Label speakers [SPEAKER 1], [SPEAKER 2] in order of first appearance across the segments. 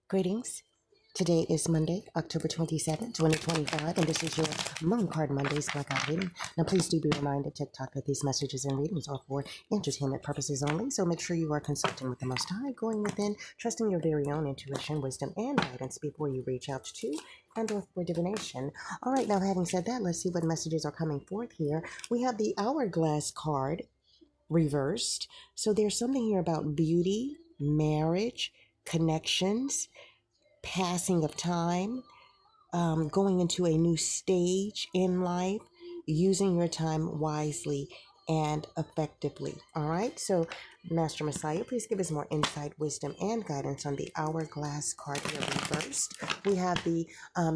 [SPEAKER 1] Greetings. Today is Monday, October 27th, 2025, and this is your Moon Card Mondays Blackout reading. Now, please do be reminded, TikTok, that these messages and readings are for entertainment purposes only, so make sure you are consulting with the Most High, going within, trusting your very own intuition, wisdom, and guidance before you reach out to and or for divination. All right, now, having said that, let's see what messages are coming forth here. We have the Hourglass card reversed. So there's something here about beauty, marriage, connections, passing of time, going into a new stage in life, using your time wisely and effectively. All right. So, Master Messiah, please give us more insight, wisdom, and guidance on the Hourglass card here reversed. We have the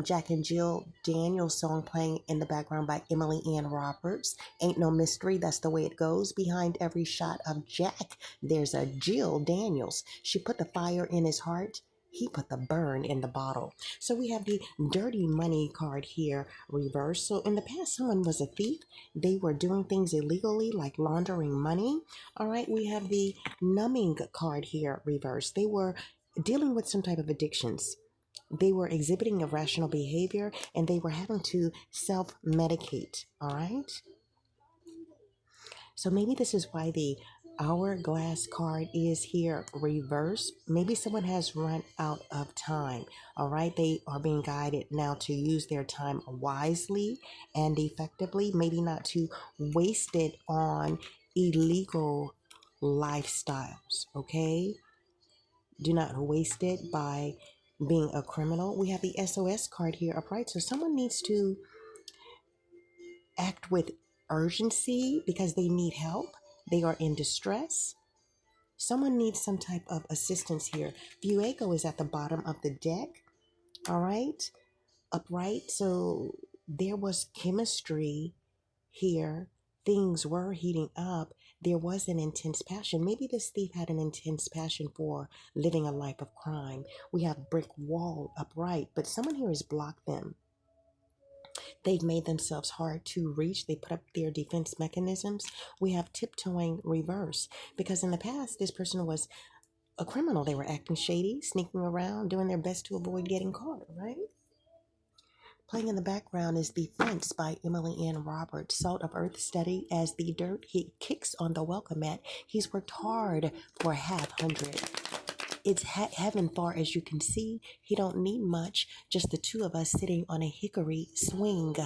[SPEAKER 1] Jack and Jill Daniels song playing in the background by Emily Ann Roberts. Ain't no mystery. That's the way it goes. Behind every shot of Jack, there's a Jill Daniels. She put the fire in his heart. He put the burn in the bottle. So we have the dirty money card here reversed. So in the past, someone was a thief. They were doing things illegally, like laundering money. All right, we have the numbing card here reversed. They were dealing with some type of addictions. They were exhibiting irrational behavior and they were having to self-medicate. All right. So maybe this is why the Hourglass card is here reversed. Maybe someone has run out of time. All right. They are being guided now to use their time wisely and effectively, maybe not to waste it on illegal lifestyles. Okay. Do not waste it by being a criminal. We have the SOS card here upright. So someone needs to act with urgency because they need help. They are in distress. Someone needs some type of assistance here. Fuego is at the bottom of the deck. All right. Upright. So there was chemistry here. Things were heating up. There was an intense passion. Maybe this thief had an intense passion for living a life of crime. We have brick wall upright, but someone here has blocked them. They've made themselves hard to reach. They put up their defense mechanisms. We have tiptoeing reverse because in the past, this person was a criminal. They were acting shady, sneaking around, doing their best to avoid getting caught, right? Playing in the background is The Fence by Emily Ann Roberts. Salt of Earth steady as the dirt he kicks on the welcome mat. He's worked hard for half hundred. It's heaven far as you can see. He don't need much, just the two of us sitting on a hickory swing.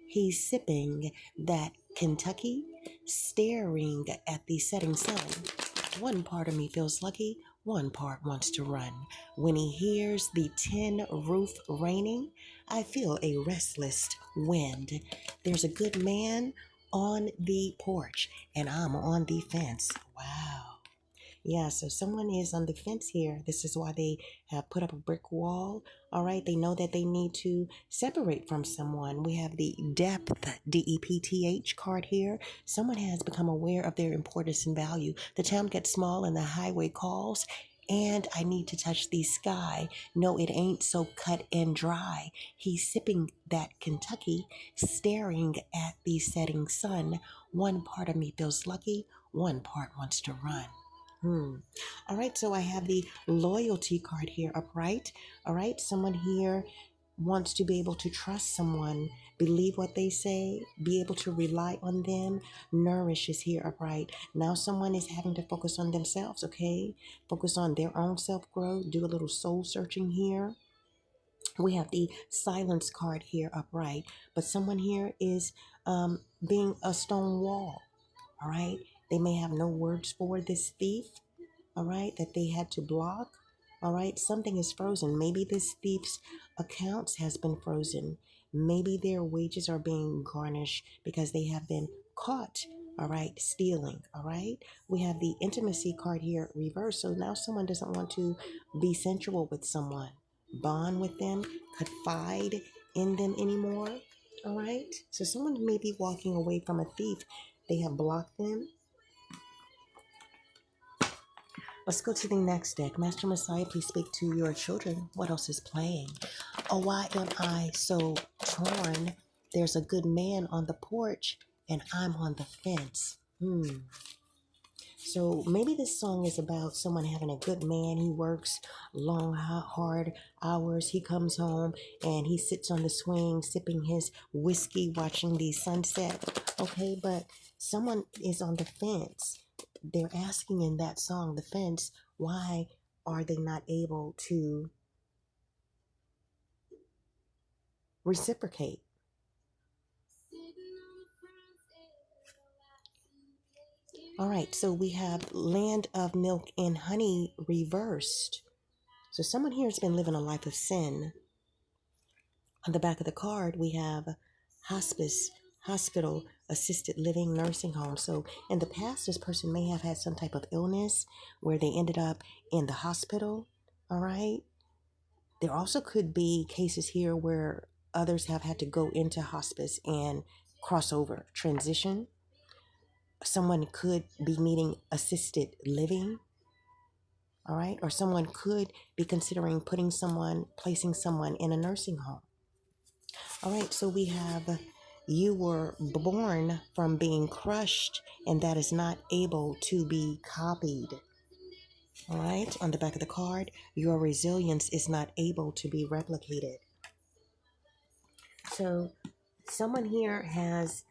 [SPEAKER 1] He's sipping that Kentucky, staring at the setting sun. One part of me feels lucky, one part wants to run. When he hears the tin roof raining, I feel a restless wind. There's a good man on the porch, and I'm on the fence. Wow. Yeah, so someone is on the fence here. This is why they have put up a brick wall. All right, they know that they need to separate from someone. We have the depth, DEPTH card here. Someone has become aware of their importance and value. The town gets small and the highway calls. And I need to touch the sky. No, it ain't so cut and dry. He's sipping that Kentucky, staring at the setting sun. One part of me feels lucky, one part wants to run. All right, so I have the loyalty card here upright. All right, someone here wants to be able to trust someone, believe what they say, be able to rely on them. Nourish is here upright. Now someone is having to focus on themselves, okay? Focus on their own self-growth, do a little soul searching here. We have the silence card here upright, but someone here is being a stone wall, all right? They may have no words for this thief, all right, that they had to block. All right, something is frozen. Maybe this thief's accounts has been frozen. Maybe their wages are being garnished because they have been caught, all right, stealing. All right, we have the intimacy card here reversed. So now someone doesn't want to be sensual with someone, bond with them, confide in them anymore. All right, so someone may be walking away from a thief. They have blocked them. Let's go to the next deck. Master Messiah, please speak to your children. What else is playing? Oh, why am I so torn? There's a good man on the porch and I'm on the fence. So maybe this song is about someone having a good man. He works long, hard hours. He comes home and he sits on the swing, sipping his whiskey, watching the sunset. Okay, but someone is on the fence. They're asking in that song, the fence, why are they not able to reciprocate? All right, so we have land of milk and honey reversed. So someone here has been living a life of sin. On the back of the card, we have hospice, hospital, assisted living, nursing home. So in the past, this person may have had some type of illness where they ended up in the hospital. All right. There also could be cases here where others have had to go into hospice and cross over, transition. Someone could be needing assisted living. All right. Or someone could be considering placing someone in a nursing home. All right, so we have you were born from being crushed, and that is not able to be copied. All right, on the back of the card, your resilience is not able to be replicated. So, someone here has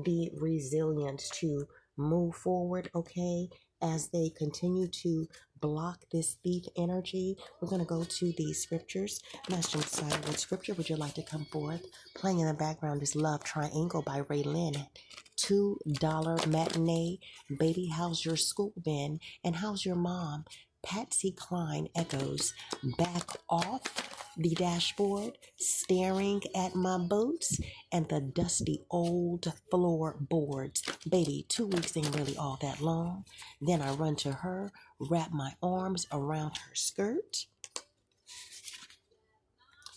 [SPEAKER 1] the resilience to move forward, okay, as they continue to block this thief energy. We're going to go to the scriptures. Master Messiah, what scripture would you like to come forth? Playing in the background is Love Triangle by Ray Lynn. $2 matinee. Baby, how's your school been? And how's your mom? Patsy Cline echoes. Back off the dashboard, staring at my boots and the dusty old floorboards. Baby, 2 weeks ain't really all that long. Then I run to her, wrap my arms around her skirt,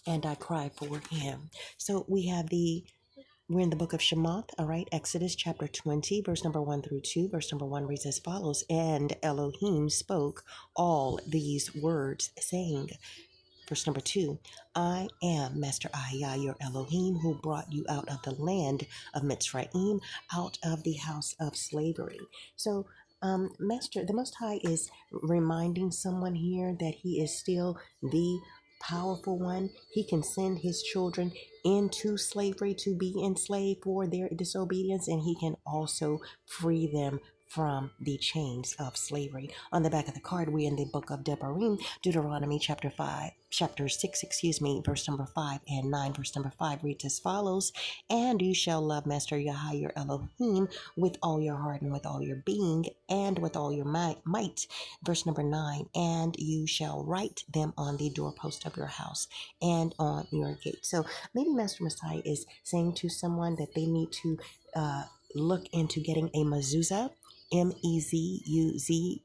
[SPEAKER 1] and I cry for him. So we're in the book of Shemoth, all right, Exodus chapter 20, verse number 1 through 2. Verse number 1 reads as follows: And Elohim spoke all these words, saying, verse number 2, I am Master Ahia, your Elohim, who brought you out of the land of Mitzrayim, out of the house of slavery. So, Master, the Most High is reminding someone here that he is still the powerful one. He can send his children into slavery to be enslaved for their disobedience, and he can also free them from the chains of slavery. On the back of the card, we're in the book of Devarim, Deuteronomy chapter 6, verse number 5 and 9. Verse number 5 reads as follows: And you shall love Master Yahweh your Elohim with all your heart and with all your being and with all your might. Verse number 9, and you shall write them on the doorpost of your house and on your gate. So maybe Master Messiah is saying to someone that they need to look into getting a mezuzah, Mezuzah,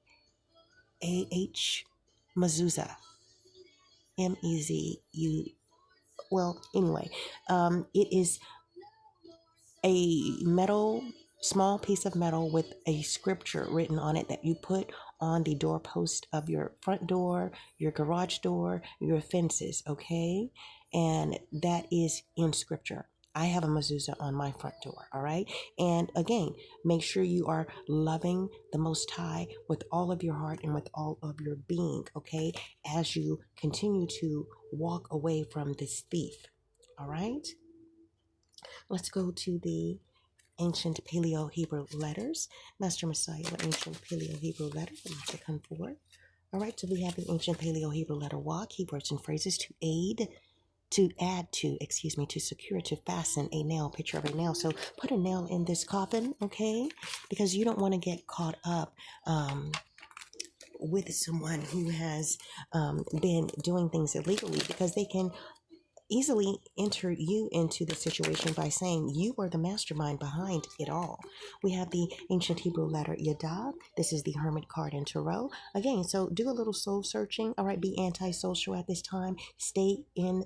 [SPEAKER 1] mezuzah, Mezu. Well, anyway, it is a small piece of metal with a scripture written on it that you put on the doorpost of your front door, your garage door, your fences, okay? And that is in scripture. I have a mezuzah on my front door, all right? And again, make sure you are loving the Most High with all of your heart and with all of your being, okay? As you continue to walk away from this thief, all right? Let's go to the ancient Paleo Hebrew letters. Master Messiah, the ancient Paleo Hebrew letter would like to come forward. All right, so we have the ancient Paleo Hebrew letter Wa, keywords and phrases to secure, to fasten a nail, picture of a nail. So put a nail in this coffin, okay? Because you don't want to get caught up with someone who has been doing things illegally, because they can easily enter you into the situation by saying you are the mastermind behind it all. We have the ancient Hebrew letter Yada. This is the Hermit card in Tarot. Again, so do a little soul searching. All right, be antisocial at this time. Stay in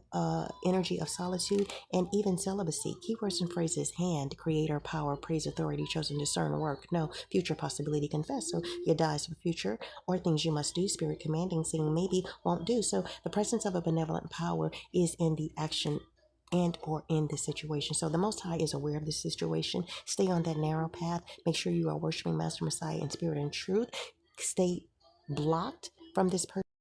[SPEAKER 1] energy of solitude and even celibacy. Keywords and phrases: hand, creator, power, praise, authority, chosen, discern, work, no, future, possibility, confess. So Yada is for future, or things you must do, spirit commanding, saying maybe, won't do. So the presence of a benevolent power is in the action and or in this situation. So the Most High is aware of this situation. Stay on that narrow path. Make sure you are worshiping Master Messiah in spirit and truth. Stay blocked from this person.